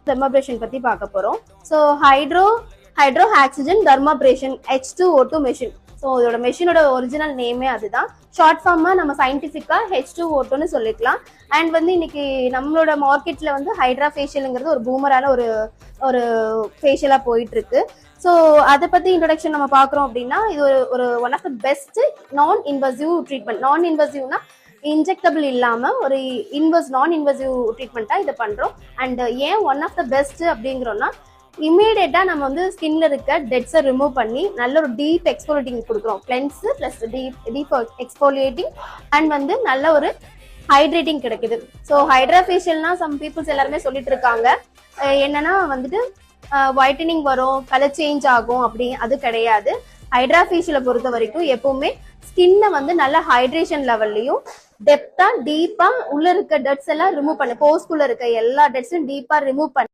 டெர்மாபிரேஷன் பத்தி பார்க்க போறோம். So hydro oxygen dermabrasion H2O2 machine. So இதோட மெஷினோட ஒரிஜினல் நேமே அதுதான். ஷார்ட் ஃபார்மா நம்ம சயின்டிஃபிக்கா H2O2ன்னு சொல்லிக்கலாம். அண்ட் வந்து இன்னைக்கு நம்மளோட மார்க்கெட்ல வந்து ஹைட்ரா ஃபேஷியலுங்கிறது ஒரு பூமரான ஒரு ஃபேஷியலா போயிட்டு இருக்கு. ஸோ அதை பத்தி இன்ட்ரோடக்ஷன் நம்ம பார்க்குறோம் அப்படின்னா, இது ஒரு ஒன் ஆஃப் த பெஸ்ட் நான் இன்வசிவ் ட்ரீட்மெண்ட். நான் இன்வசிவ்னா இன்ஜெக்டபிள் இல்லாம ஒரு நான் இன்வசிவ் ட்ரீட்மெண்ட்டா இதை பண்றோம். அண்ட் ஏன் ஒன் ஆஃப் த பெஸ்ட் அப்படிங்கிறோம்னா, இமீடியட்டா நம்ம வந்து ஸ்கின்ல இருக்க டெட்ஸை ரிமூவ் பண்ணி நல்ல ஒரு டீப் எக்ஸ்போலியேட்டிங் கொடுக்குறோம். Cleanse plus deep exfoliating and வந்து நல்ல ஒரு ஹைட்ரேட்டிங் கிடைக்குது. ஸோ ஹைட்ரா ஃபேஷியல்னா சம் பீப்புள்ஸ் எல்லாருமே சொல்லிட்டு இருக்காங்க, என்னன்னா வந்துட்டு ஒயிட்டனிங் வரும், கலர் சேஞ்ச் ஆகும், அப்படி அது கிடையாது. ஹைட்ரா ஃபேஷியலை பொறுத்த வரைக்கும் எப்பவுமே ஸ்கின்னை வந்து நல்ல ஹைட்ரேஷன் லெவல்லையும் டெப்தா டீப்பா உள்ள இருக்க டெட்ஸ் எல்லாம் ரிமூவ் பண்ணு, போஸ்குள்ள இருக்க எல்லா டெட்ஸும் டீப்பா ரிமூவ் பண்ணி